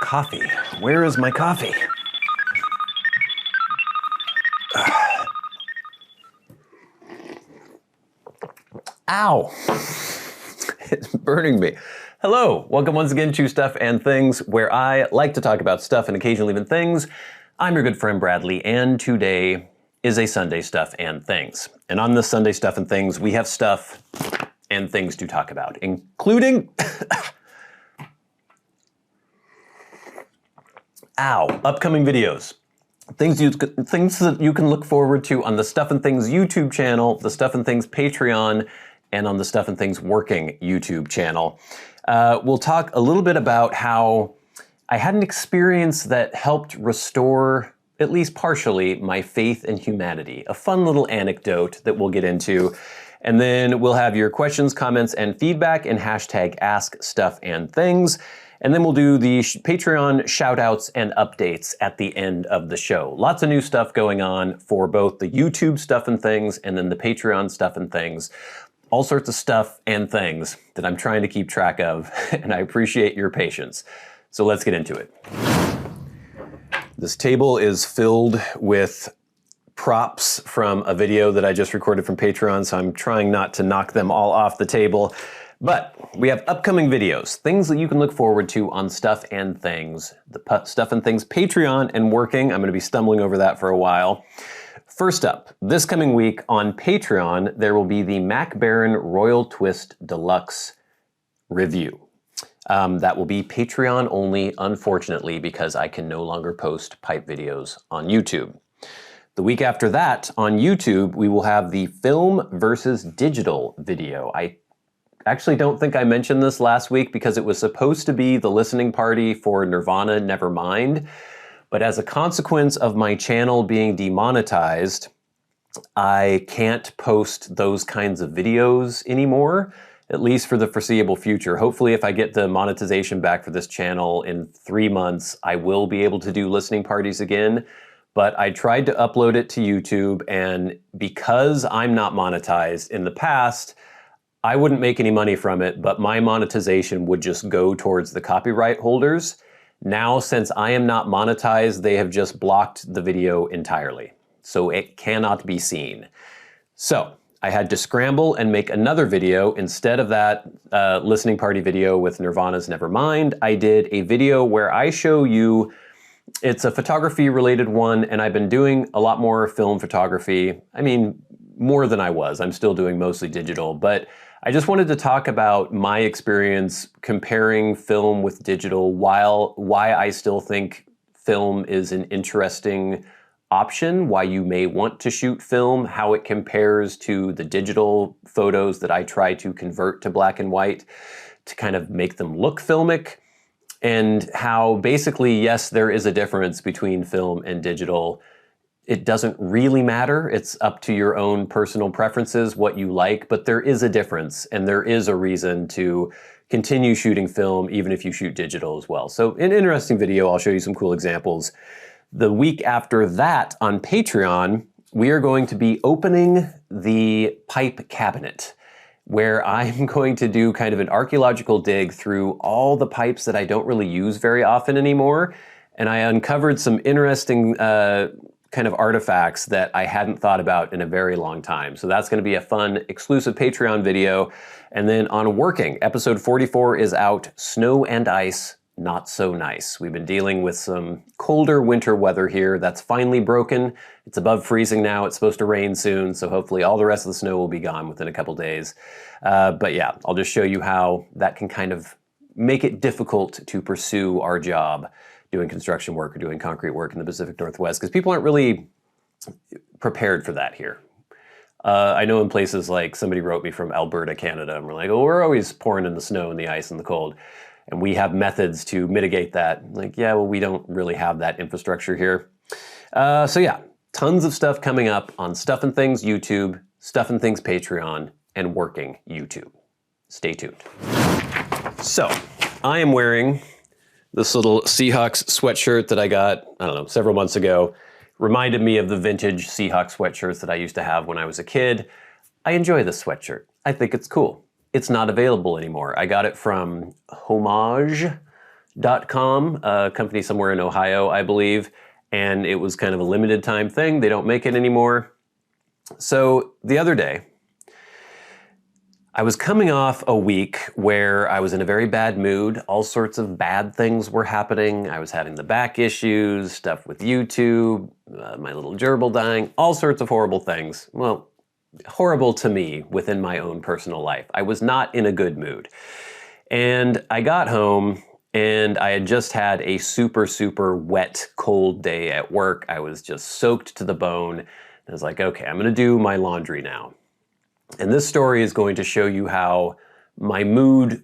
coffee. Where is my coffee? Ow! It's burning me. Hello, welcome once again to Stuff and Things, where I like to talk about stuff and occasionally even things. I'm your good friend Bradley, and today is a Sunday Stuff and Things. And on this Sunday Stuff and Things, we have stuff and things to talk about, including upcoming videos. Things that you can look forward to on the Stuff and Things YouTube channel, the Stuff and Things Patreon, and on the Stuff and Things Working YouTube channel. We'll talk a little bit about how I had an experience that helped restore, at least partially, my faith in humanity. A fun little anecdote that we'll get into. And then we'll have your questions, comments, and feedback in hashtag askstuffandthings. And then we'll do the Patreon shout-outs and updates at the end of the show. Lots of new stuff going on for both the YouTube Stuff and Things and then the Patreon Stuff and Things. All sorts of stuff and things that I'm trying to keep track of, and I appreciate your patience. So let's get into it. This table is filled with props from a video that I just recorded from Patreon, so I'm trying not to knock them all off the table. But we have upcoming videos, things that you can look forward to on Stuff and Things, the Stuff and Things Patreon and Working. I'm going to be stumbling over that for a while. First up, this coming week on Patreon, there will be the McFadin Royal Twist Deluxe review. That will be Patreon only, unfortunately, because I can no longer post pipe videos on YouTube. The week after that, on YouTube, we will have the film versus digital video. I actually don't think I mentioned this last week because it was supposed to be the listening party for Nirvana Nevermind. But as a consequence of my channel being demonetized, I can't post those kinds of videos anymore, at least for the foreseeable future. Hopefully, if I get the monetization back for this channel in 3 months, I will be able to do listening parties again. But I tried to upload it to YouTube, and because I'm not monetized in the past, I wouldn't make any money from it, but my monetization would just go towards the copyright holders. Now, since I am not monetized, they have just blocked the video entirely, so it cannot be seen. So I had to scramble and make another video. Instead of that listening party video with Nirvana's Nevermind, I did a video where I show you, it's a photography related one, and I've been doing a lot more film photography. I mean, more than I was. I'm still doing mostly digital, but I just wanted to talk about my experience comparing film with digital, why I still think film is an interesting option, why you may want to shoot film, how it compares to the digital photos that I try to convert to black and white to kind of make them look filmic, and how basically, yes, there is a difference between film and digital. It doesn't really matter. It's up to your own personal preferences, what you like, but there is a difference, and there is a reason to continue shooting film even if you shoot digital as well. So an interesting video, I'll show you some cool examples. The week after that on Patreon, we are going to be opening the pipe cabinet, where I'm going to do kind of an archaeological dig through all the pipes that I don't really use very often anymore. And I uncovered some interesting kind of artifacts that I hadn't thought about in a very long time. So that's going to be a fun exclusive Patreon video. And then on Working, episode 44 is out, Snow and Ice, Not So Nice. We've been dealing with some colder winter weather here. That's finally broken. It's above freezing now. It's supposed to rain soon, so hopefully all the rest of the snow will be gone within a couple days. But yeah, I'll just show you how that can kind of make it difficult to pursue our job doing construction work or doing concrete work in the Pacific Northwest, because people aren't really prepared for that here. I know in places like, somebody wrote me from Alberta, Canada, and we're like, oh, we're always pouring in the snow and the ice and the cold. And we have methods to mitigate that. Like, yeah, well, we don't really have that infrastructure here. So yeah, tons of stuff coming up on Stuff and Things YouTube, Stuff and Things Patreon, and Working YouTube. Stay tuned. So, I am wearing this little Seahawks sweatshirt that I got, I don't know, several months ago. Reminded me of the vintage Seahawks sweatshirts that I used to have when I was a kid. I enjoy this sweatshirt. I think it's cool. It's not available anymore. I got it from Homage STUFFandTHINGS.com, a company somewhere in Ohio, I believe, and it was kind of a limited time thing. They don't make it anymore. So the other day, I was coming off a week where I was in a very bad mood. All sorts of bad things were happening. I was having the back issues, stuff with YouTube, my little gerbil dying, all sorts of horrible things. Well, horrible to me within my own personal life. I was not in a good mood. And I got home and I had just had a super, super wet, cold day at work. I was just soaked to the bone. I was like, okay, I'm gonna do my laundry now. And this story is going to show you how my mood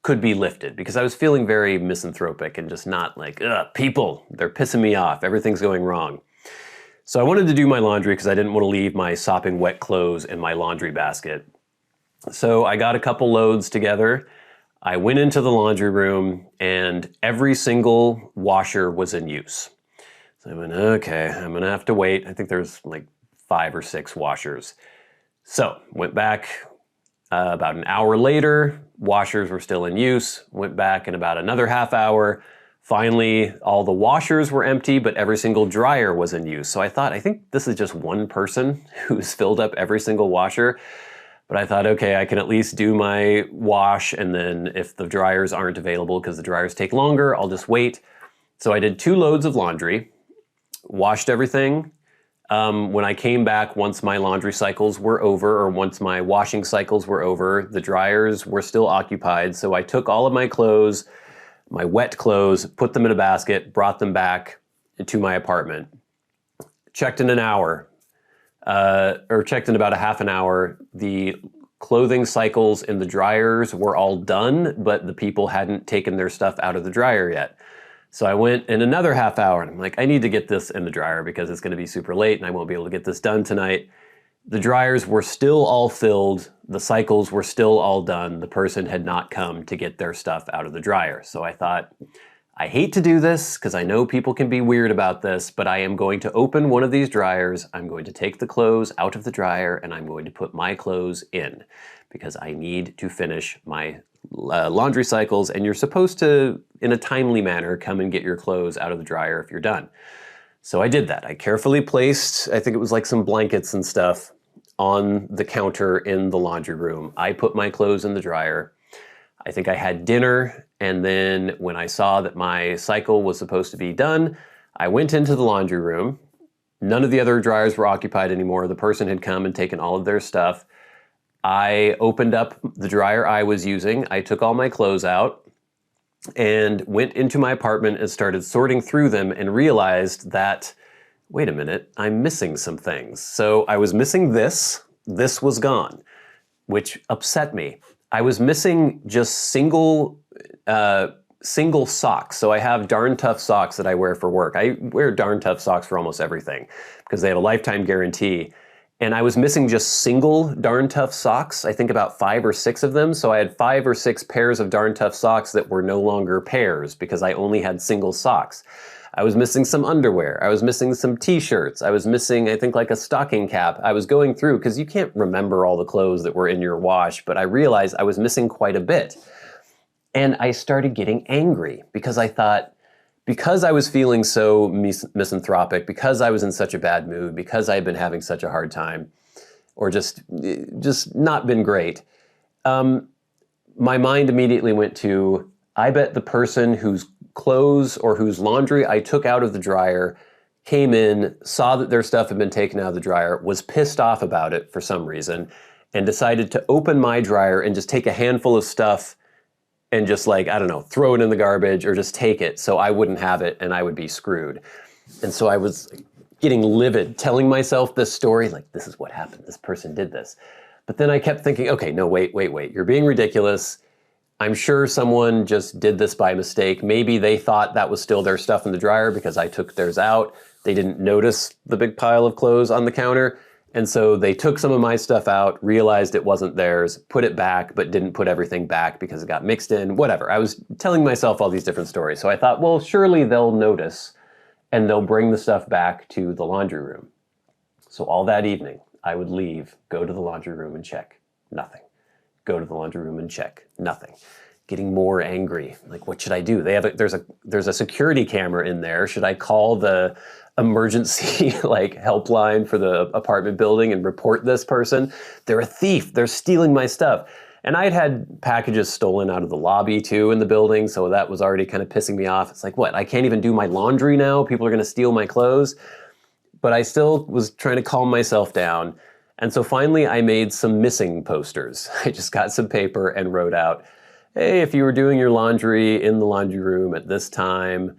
could be lifted, because I was feeling very misanthropic and just not like, ugh, people, they're pissing me off, everything's going wrong. So I wanted to do my laundry because I didn't want to leave my sopping wet clothes in my laundry basket. So I got a couple loads together. I went into the laundry room and every single washer was in use. So I went, okay, I'm gonna have to wait. I think there's like 5 or 6 washers. So went back about an hour later, washers were still in use. Went back in about another half hour. Finally, all the washers were empty, but every single dryer was in use. So I thought, I think this is just one person who's filled up every single washer. But I thought, okay, I can at least do my wash, and then if the dryers aren't available because the dryers take longer, I'll just wait. So I did 2 loads of laundry, washed everything. When I came back, once my laundry cycles were over, or once my washing cycles were over, the dryers were still occupied. So I took all of my clothes, my wet clothes, put them in a basket, brought them back to my apartment. Checked in an hour, or checked in about a half an hour. The clothing cycles in the dryers were all done, but the people hadn't taken their stuff out of the dryer yet. So I went in another half hour and I'm like, I need to get this in the dryer because it's gonna be super late and I won't be able to get this done tonight. The dryers were still all filled. The cycles were still all done. The person had not come to get their stuff out of the dryer. So I thought, I hate to do this because I know people can be weird about this, but I am going to open one of these dryers. I'm going to take the clothes out of the dryer and I'm going to put my clothes in because I need to finish my laundry cycles, and you're supposed to, in a timely manner, come and get your clothes out of the dryer if you're done. So I did that. I carefully placed, I think it was like some blankets and stuff on the counter in the laundry room. I put my clothes in the dryer. I think I had dinner, and then when I saw that my cycle was supposed to be done, I went into the laundry room. None of the other dryers were occupied anymore. The person had come and taken all of their stuff. I opened up the dryer I was using. I took all my clothes out and went into my apartment and started sorting through them and realized that, wait a minute, I'm missing some things. So I was missing this. This was gone, which upset me. I was missing just single socks. So I have Darn Tough socks that I wear for work. I wear Darn Tough socks for almost everything because they have a lifetime guarantee. And I was missing just single Darn Tough socks, I think about 5 or 6 of them. So I had 5 or 6 pairs of Darn Tough socks that were no longer pairs because I only had single socks. I was missing some underwear. I was missing some t-shirts. I was missing, I think, like a stocking cap. I was going through, because you can't remember all the clothes that were in your wash, but I realized I was missing quite a bit. And I started getting angry because I thought, because I was feeling so misanthropic, because I was in such a bad mood, because I had been having such a hard time, or just not been great, my mind immediately went to, I bet the person whose clothes or whose laundry I took out of the dryer came in, saw that their stuff had been taken out of the dryer, was pissed off about it for some reason, and decided to open my dryer and just take a handful of stuff and just, like, I don't know, throw it in the garbage or just take it so I wouldn't have it and I would be screwed. And so I was getting livid, telling myself this story, like, this is what happened, this person did this. But then I kept thinking, okay, no, wait, you're being ridiculous. I'm sure someone just did this by mistake. Maybe they thought that was still their stuff in the dryer because I took theirs out. They didn't notice the big pile of clothes on the counter. And so they took some of my stuff out, realized it wasn't theirs, put it back, but didn't put everything back because it got mixed in, whatever. I was telling myself all these different stories. So I thought, well, surely they'll notice and they'll bring the stuff back to the laundry room. So all that evening, I would leave, go to the laundry room and check. Nothing. Go to the laundry room and check. Nothing. getting more angry. Like, what should I do? There's a security camera in there. Should I call the emergency like helpline for the apartment building and report this person? They're a thief. They're stealing my stuff. And I'd had packages stolen out of the lobby too in the building, so that was already kind of pissing me off. It's like, what? I can't even do my laundry now? People are going to steal my clothes? But I still was trying to calm myself down. And so finally I made some missing posters. I just got some paper and wrote out, hey, if you were doing your laundry in the laundry room at this time,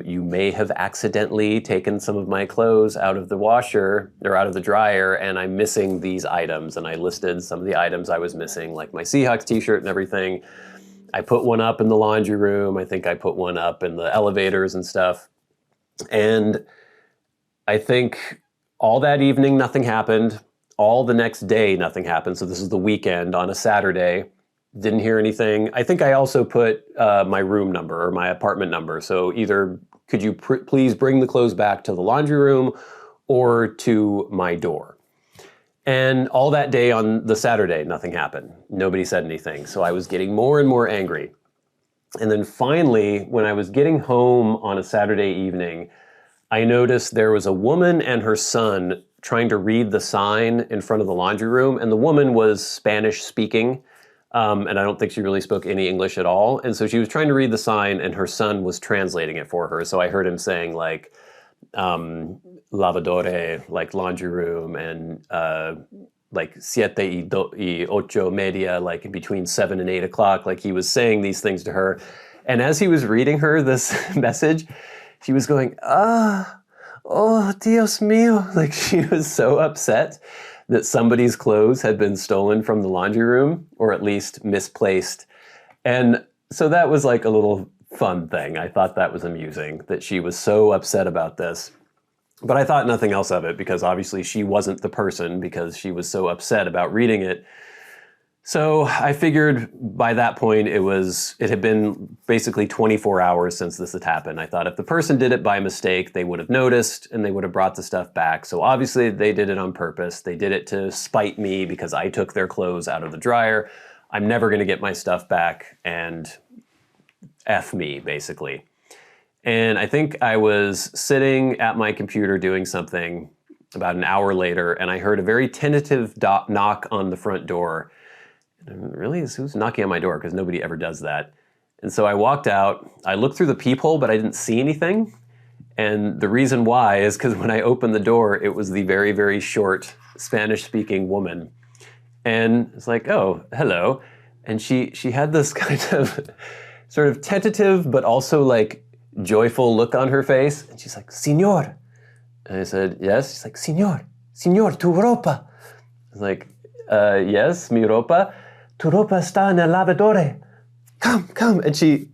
you may have accidentally taken some of my clothes out of the washer or out of the dryer, and I'm missing these items. And I listed some of the items I was missing, like my Seahawks t-shirt and everything. I put one up in the laundry room. I think I put one up in the elevators and stuff. And I think all that evening, nothing happened. All the next day, nothing happened. So this is the weekend on a Saturday. Didn't hear anything. I think I also put my room number or my apartment number. So either could you please bring the clothes back to the laundry room or to my door. And all that day on the Saturday, nothing happened. Nobody said anything. So I was getting more and more angry. And then finally, when I was getting home on a Saturday evening, I noticed there was a woman and her son trying to read the sign in front of the laundry room. And the woman was Spanish speaking. And I don't think she really spoke any English at all. And so she was trying to read the sign and her son was translating it for her. So I heard him saying like, lavadore, like laundry room, and like siete y ocho media, like in between 7 and 8 o'clock. Like he was saying these things to her. And as he was reading her this message, she was going, oh, Dios mío. Like she was so upset that somebody's clothes had been stolen from the laundry room, or at least misplaced. And so that was like a little fun thing. I thought that was amusing, that she was so upset about this. But I thought nothing else of it, because obviously she wasn't the person, because she was so upset about reading it. So I figured by that point it had been basically 24 hours since this had happened. I thought if the person did it by mistake, they would have noticed and they would have brought the stuff back. So obviously they did it on purpose. They did it to spite me because I took their clothes out of the dryer. I'm never going to get my stuff back, and F me, basically. And I think I was sitting at my computer doing something about an hour later, and I heard a very tentative knock on the front door. Really? Who's knocking on my door? Because nobody ever does that. And so I walked out. I looked through the peephole, but I didn't see anything. And the reason why is because when I opened the door, it was the very, very short Spanish-speaking woman. And it's like, oh, hello. And she had this kind of sort of tentative, but also like joyful look on her face. And she's like, Señor. And I said, yes. She's like, Señor, tu ropa. I was like, yes, mi ropa. Tu ropa está en el lavadore. Come. And she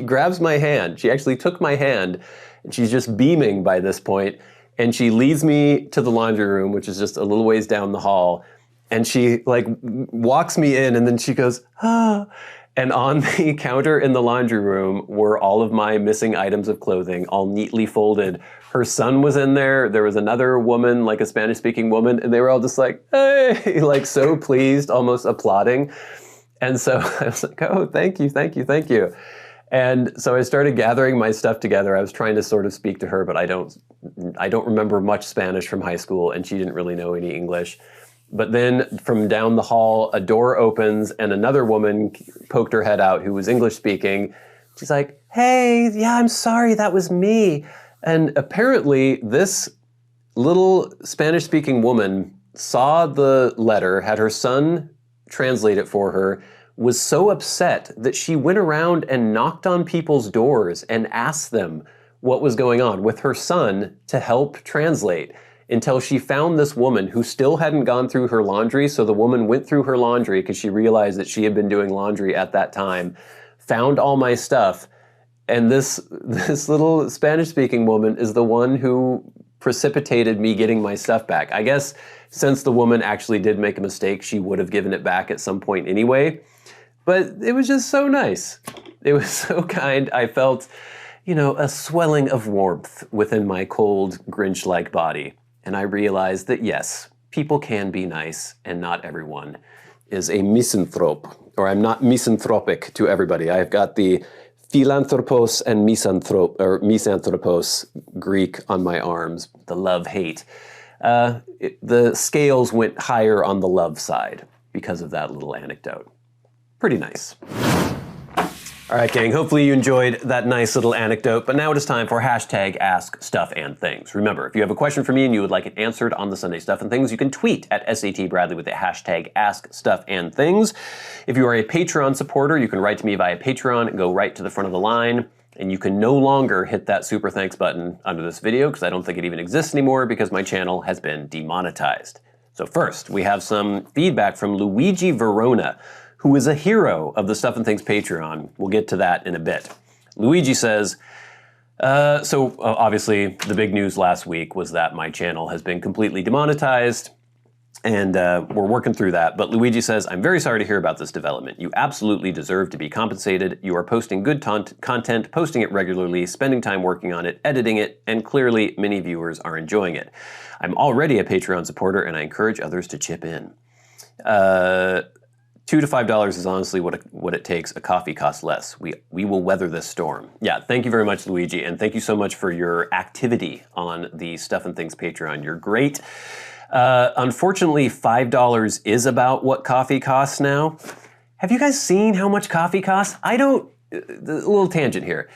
grabs my hand. She actually took my hand, and she's just beaming by this point. And she leads me to the laundry room, which is just a little ways down the hall. And she like walks me in, and then she goes, ah. And on the counter in the laundry room were all of my missing items of clothing, all neatly folded. Her son was in there. There was another woman, like a Spanish-speaking woman, and they were all just like, hey, like so pleased, almost applauding. And so I was like, oh, thank you. And so I started gathering my stuff together. I was trying to sort of speak to her, but I don't remember much Spanish from high school, and she didn't really know any English. But then from down the hall, a door opens and another woman poked her head out who was English speaking. She's like, hey, yeah, I'm sorry, that was me. And apparently this little Spanish speaking woman saw the letter, had her son translate it for her, was so upset that she went around and knocked on people's doors and asked them what was going on with her son to help translate, until she found this woman who still hadn't gone through her laundry. So the woman went through her laundry because she realized that she had been doing laundry at that time, found all my stuff. And this little Spanish-speaking woman is the one who precipitated me getting my stuff back. I guess since the woman actually did make a mistake, she would have given it back at some point anyway. But it was just so nice. It was so kind. I felt, a swelling of warmth within my cold, Grinch-like body. And I realized that yes, people can be nice, and not everyone is a misanthrope, or I'm not misanthropic to everybody. I've got the philanthropos and misanthropos Greek on my arms, the love-hate. The scales went higher on the love side because of that little anecdote. Pretty nice. All right, gang, hopefully you enjoyed that nice little anecdote, but now it is time for hashtag #AskStuffandThings. Remember, if you have a question for me and you would like it answered on the Sunday Stuff and Things, you can tweet at SATBradley with the hashtag #AskStuffandThings. If you are a Patreon supporter, you can write to me via Patreon and go right to the front of the line, and you can no longer hit that super thanks button under this video because I don't think it even exists anymore because my channel has been demonetized. So first, we have some feedback from Luigi Verona, who is a hero of the Stuff and Things Patreon. We'll get to that in a bit. Luigi says, obviously the big news last week was that my channel has been completely demonetized, and we're working through that. But Luigi says, I'm very sorry to hear about this development. You absolutely deserve to be compensated. You are posting good content, posting it regularly, spending time working on it, editing it, and clearly many viewers are enjoying it. I'm already a Patreon supporter, and I encourage others to chip in. $2 to $5 is honestly what it takes. A coffee costs less. We will weather this storm. Yeah, thank you very much, Luigi, and thank you so much for your activity on the Stuff and Things Patreon. You're great. Unfortunately, $5 is about what coffee costs now. Have you guys seen how much coffee costs? A little tangent here.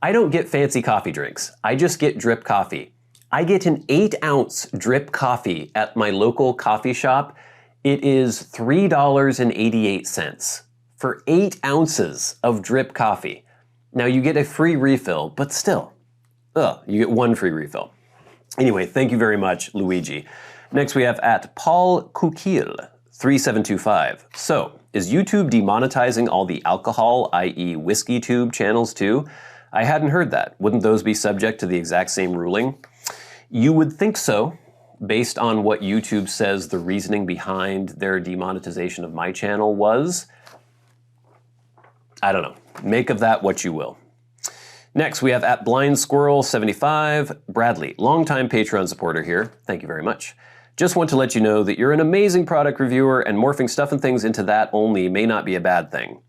I don't get fancy coffee drinks. I just get drip coffee. I get an 8-ounce drip coffee at my local coffee shop. It is $3.88 for 8 ounces of drip coffee. Now you get a free refill, but still, you get one free refill. Anyway, thank you very much, Luigi. Next we have at Paul Kukil, 3725. So, is YouTube demonetizing all the alcohol, i.e. whiskey tube channels too? I hadn't heard that. Wouldn't those be subject to the exact same ruling? You would think so, based on what YouTube says the reasoning behind their demonetization of my channel was. I don't know. Make of that what you will. Next, we have at BlindSquirrel75. Bradley, longtime Patreon supporter here. Thank you very much. Just want to let you know that you're an amazing product reviewer, and morphing Stuff and Things into that only may not be a bad thing.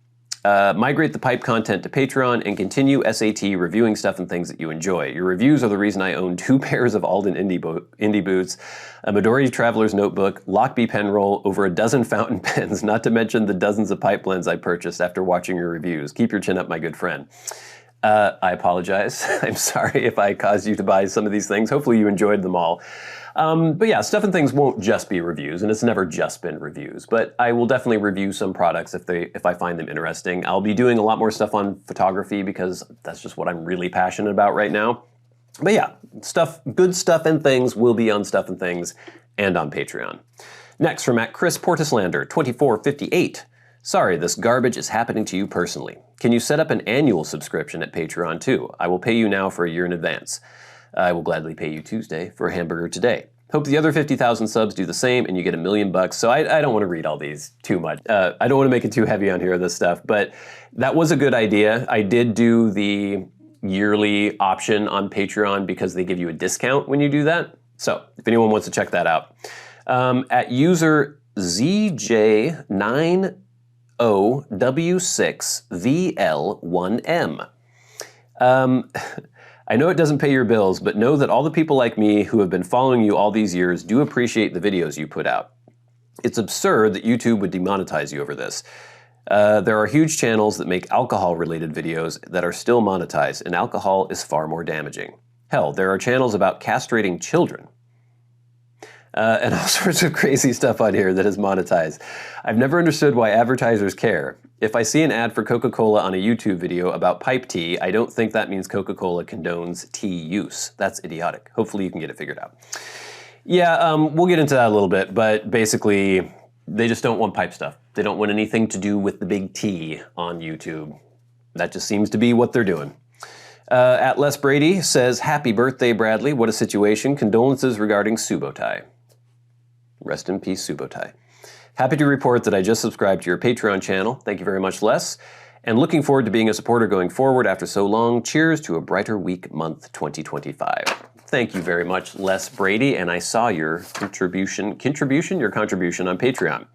Migrate the pipe content to Patreon and continue SAT reviewing Stuff and Things that you enjoy. Your reviews are the reason I own 2 pairs of Alden indie boots, a Midori Traveler's Notebook, Lockbee pen roll, over a dozen fountain pens, not to mention the dozens of pipe blends I purchased after watching your reviews. Keep your chin up, my good friend. I apologize. I'm sorry if I caused you to buy some of these things. Hopefully you enjoyed them all. But yeah, Stuff and Things won't just be reviews, and it's never just been reviews, but I will definitely review some products if I find them interesting. I'll be doing a lot more stuff on photography because that's just what I'm really passionate about right now. But yeah, good stuff and things will be on Stuff and Things and on Patreon. Next, from at Chris Portislander, 2458. Sorry, this garbage is happening to you personally. Can you set up an annual subscription at Patreon too? I will pay you now for a year in advance. I will gladly pay you Tuesday for a hamburger today. Hope the other 50,000 subs do the same and you get $1 million bucks. So I don't want to read all these too much. I don't want to make it too heavy on here, this stuff, but that was a good idea. I did do the yearly option on Patreon because they give you a discount when you do that. So if anyone wants to check that out. At user ZJ90W6VL1M. I know it doesn't pay your bills, but know that all the people like me who have been following you all these years do appreciate the videos you put out. It's absurd that YouTube would demonetize you over this. There are huge channels that make alcohol-related videos that are still monetized, and alcohol is far more damaging. Hell, there are channels about castrating children. And all sorts of crazy stuff on here that is monetized. I've never understood why advertisers care. If I see an ad for Coca-Cola on a YouTube video about pipe tea, I don't think that means Coca-Cola condones tea use. That's idiotic. Hopefully you can get it figured out. Yeah, we'll get into that a little bit, but basically they just don't want pipe stuff. They don't want anything to do with the big T on YouTube. That just seems to be what they're doing. At Les Brady says, happy birthday, Bradley. What a situation. Condolences regarding Subotai. Rest in peace, Subotai. Happy to report that I just subscribed to your Patreon channel. Thank you very much, Les. And looking forward to being a supporter going forward after so long. Cheers to a brighter week month 2025. Thank you very much, Les Brady. And I saw your contribution on Patreon.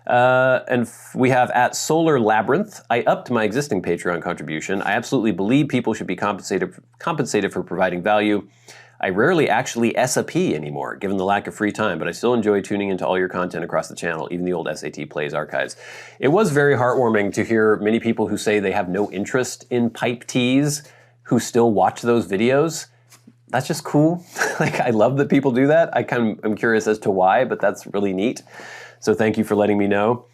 We have at Solar Labyrinth. I upped my existing Patreon contribution. I absolutely believe people should be compensated for providing value. I rarely actually SAP anymore, given the lack of free time, but I still enjoy tuning into all your content across the channel, even the old SAT Plays archives. It was very heartwarming to hear many people who say they have no interest in pipe teas who still watch those videos. That's just cool. Like, I love that people do that. I'm curious as to why, but that's really neat. So thank you for letting me know.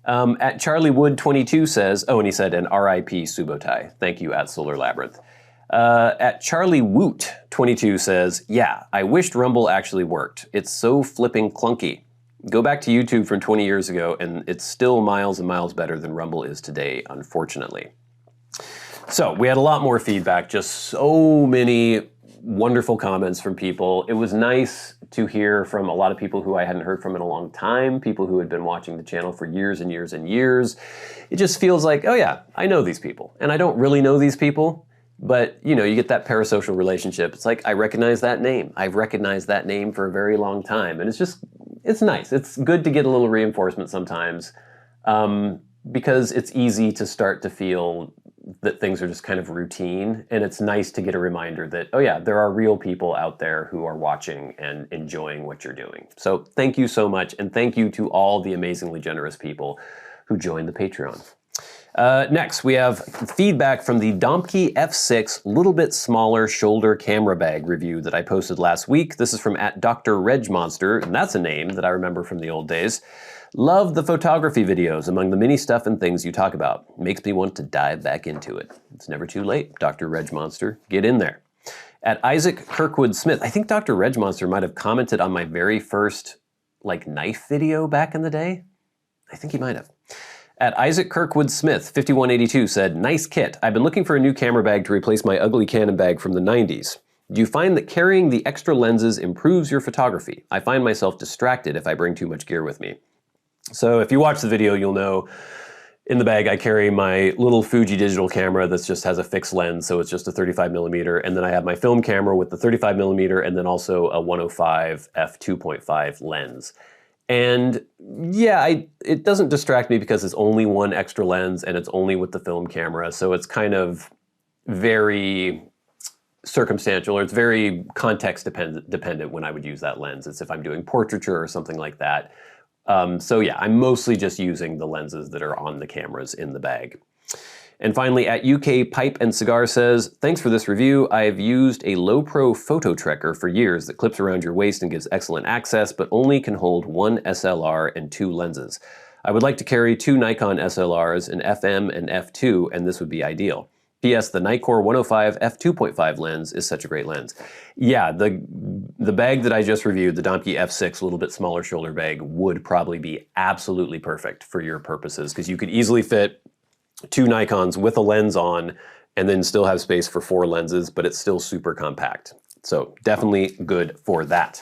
At Charlie Wood 22 says, oh, and he said, an RIP Subotai. Thank you, at Solar Labyrinth. At Charlie Woot 22 says, yeah, I wished Rumble actually worked. It's so flipping clunky. Go back to YouTube from 20 years ago, and it's still miles and miles better than Rumble is today, unfortunately. So we had a lot more feedback, just so many wonderful comments from people. It was nice to hear from a lot of people who I hadn't heard from in a long time, people who had been watching the channel for years and years and years. It just feels like, oh yeah, I know these people. And I don't really know these people, but you know, you get that parasocial relationship. It's like, I recognize that name. I've recognized that name for a very long time. And it's nice. It's good to get a little reinforcement sometimes, because it's easy to start to feel that things are just kind of routine, and it's nice to get a reminder that, oh yeah, there are real people out there who are watching and enjoying what you're doing. So thank you so much, and thank you to all the amazingly generous people who joined the Patreon. Next, we have feedback from the Domke F6 little bit smaller shoulder camera bag review that I posted last week. This is from at Dr. Regmonster, and that's a name that I remember from the old days. Love the photography videos among the many stuff and things you talk about. Makes me want to dive back into it. It's never too late, Dr. Regmonster. Get in there. At Isaac Kirkwood Smith, I think Dr. Regmonster might have commented on my very first knife video back in the day. I think he might have. At Isaac Kirkwood Smith, 5182 said, nice kit. I've been looking for a new camera bag to replace my ugly Canon bag from the 90s. Do you find that carrying the extra lenses improves your photography? I find myself distracted if I bring too much gear with me. So if you watch the video, you'll know in the bag I carry my little Fuji digital camera that just has a fixed lens, so it's just a 35mm, and then I have my film camera with the 35mm, and then also a 105 f2.5 lens. And yeah, it doesn't distract me because it's only one extra lens and it's only with the film camera, so it's kind of very circumstantial, or it's very context dependent when I would use that lens. It's if I'm doing portraiture or something like that. So yeah, I'm mostly just using the lenses that are on the cameras in the bag. And finally, at UK Pipe and Cigar says, thanks for this review. I've used a low-pro photo trekker for years that clips around your waist and gives excellent access, but only can hold one SLR and 2 lenses. I would like to carry 2 Nikon SLRs, an FM and f2, and this would be ideal. P.S. The Nikkor 105 f2.5 lens is such a great lens. Yeah, the bag that I just reviewed, the Domke F6 little bit smaller shoulder bag, would probably be absolutely perfect for your purposes, because you could easily fit 2 Nikons with a lens on and then still have space for 4 lenses, but it's still super compact. So definitely good for that.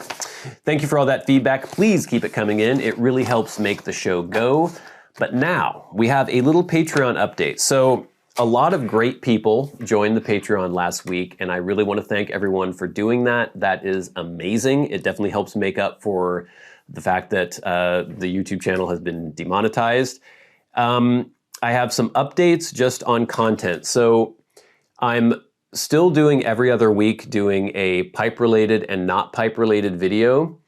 Thank you for all that feedback. Please keep it coming in. It really helps make the show go. But now we have a little Patreon update. So a lot of great people joined the Patreon last week, and I really want to thank everyone for doing that. That is amazing. It definitely helps make up for the fact that the YouTube channel has been demonetized. I have some updates just on content. So I'm still doing every other week doing a pipe-related and not pipe-related video.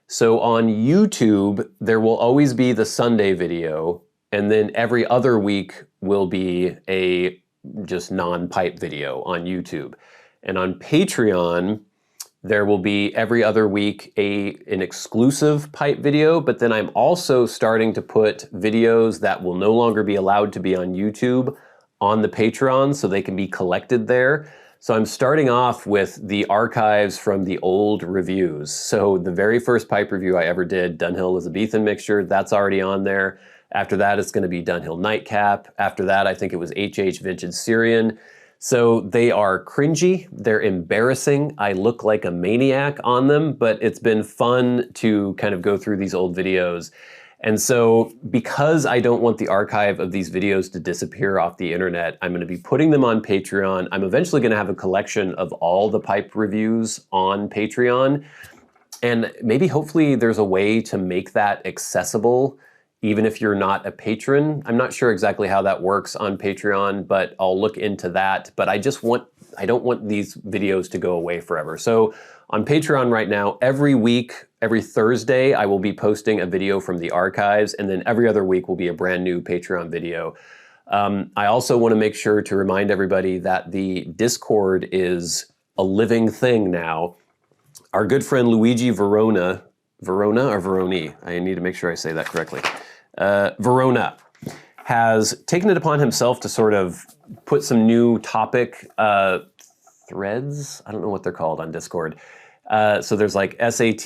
So on YouTube, there will always be the Sunday video, and then every other week will be a just non-pipe video on YouTube. And on Patreon, there will be every other week an exclusive pipe video, but then I'm also starting to put videos that will no longer be allowed to be on YouTube on the Patreon, so they can be collected there. So I'm starting off with the archives from the old reviews. So the very first pipe review I ever did, Dunhill Elizabethan mixture, that's already on there. After that, it's gonna be Dunhill Nightcap. After that, I think it was HH Vintage Syrian. So they are cringy, they're embarrassing. I look like a maniac on them, but it's been fun to kind of go through these old videos. And so because I don't want the archive of these videos to disappear off the internet, I'm gonna be putting them on Patreon. I'm eventually gonna have a collection of all the pipe reviews on Patreon. And maybe hopefully there's a way to make that accessible even if you're not a patron. I'm not sure exactly how that works on Patreon, but I'll look into that. But I don't want these videos to go away forever. So on Patreon right now, every week, every Thursday, I will be posting a video from the archives, and then every other week will be a brand new Patreon video. I also want to make sure to remind everybody that the Discord is a living thing now. Our good friend Luigi Verona or Veroni, I need to make sure I say that correctly, Verona, has taken it upon himself to sort of put some new topic threads, I don't know what they're called on Discord. So there's like SAT,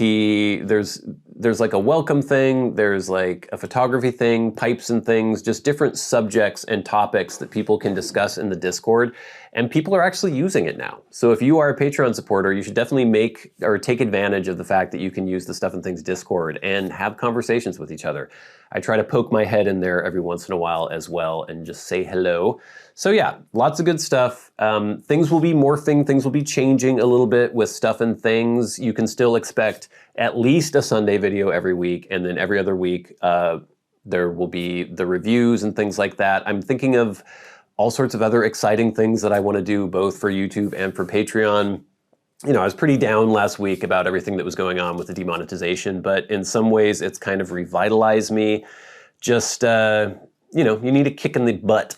there's like a welcome thing, there's like a photography thing, pipes and things, just different subjects and topics that people can discuss in the Discord, and people are actually using it now. So if you are a Patreon supporter, you should definitely take advantage of the fact that you can use the Stuff and Things Discord and have conversations with each other. I try to poke my head in there every once in a while as well and just say hello. So yeah, lots of good stuff. Things will be morphing, things will be changing a little bit with Stuff and Things. You can still expect at least a Sunday video every week, and then every other week there will be the reviews and things like that. I'm thinking of all sorts of other exciting things that I want to do both for YouTube and for Patreon. You know, I was pretty down last week about everything that was going on with the demonetization, but in some ways it's kind of revitalized me. Just, you know, you need a kick in the butt.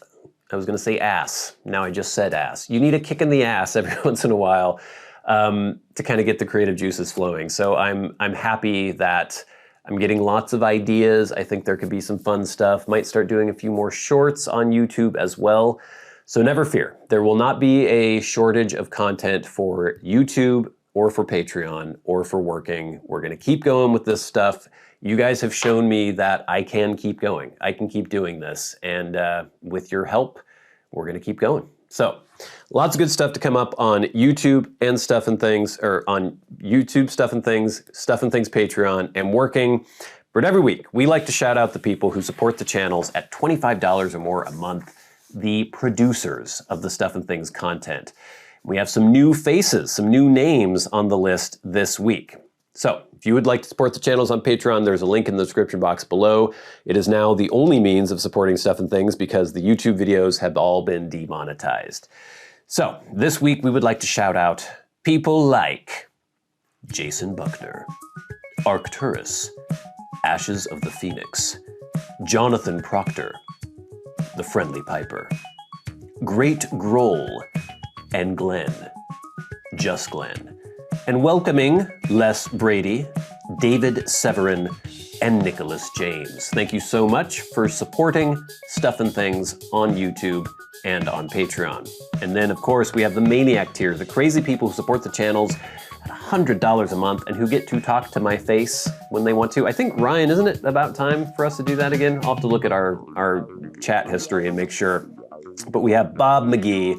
I was going to say ass. Now I just said ass. You need a kick in the ass every once in a while to kind of get the creative juices flowing. So I'm happy that I'm getting lots of ideas. I think there could be some fun stuff. Might start doing a few more shorts on YouTube as well. So never fear. There will not be a shortage of content for YouTube or for Patreon or for working. We're going to keep going with this stuff. You guys have shown me that I can keep going. I can keep doing this. And with your help, we're going to keep going. So lots of good stuff to come up on YouTube and Stuff and Things, or on YouTube Stuff and Things Patreon, and working. But every week, we like to shout out the people who support the channels at $25 or more a month, the producers of the Stuff and Things content. We have some new faces, some new names on the list this week. So if you would like to support the channels on Patreon, there's a link in the description box below. It is now the only means of supporting Stuff and Things because the YouTube videos have all been demonetized. So this week we would like to shout out people like Jason Buckner, Arcturus, Ashes of the Phoenix, Jonathon Proctor, The Friendly Piper, GreatGrol, and Glenn, Just Glenn. And welcoming Les Brady, David Severin, and Nicholas James. Thank you so much for supporting Stuff and Things on YouTube and on Patreon. And then, of course, we have the Maniac tier, the crazy people who support the channels at $100 a month and who get to talk to my face when they want to. I think, Ryan, isn't it about time for us to do that again? I'll have to look at our chat history and make sure. But we have Bob Magee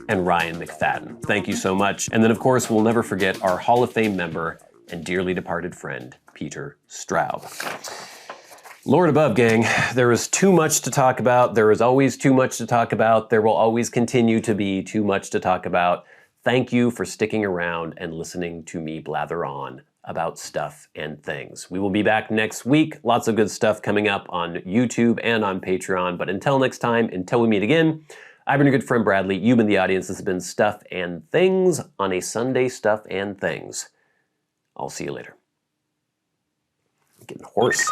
and Ryan McFadin. Thank you so much. And then, of course, we'll never forget our Hall of Fame member and dearly departed friend, Peter Straub. Lord above, gang, there is too much to talk about. There is always too much to talk about. There will always continue to be too much to talk about. Thank you for sticking around and listening to me blather on about Stuff and Things. We will be back next week. Lots of good stuff coming up on YouTube and on Patreon. But until next time, until we meet again, I've been your good friend Bradley. You've been the audience. This has been Stuff and Things on a Sunday. Stuff and Things. I'll see you later. I'm getting hoarse.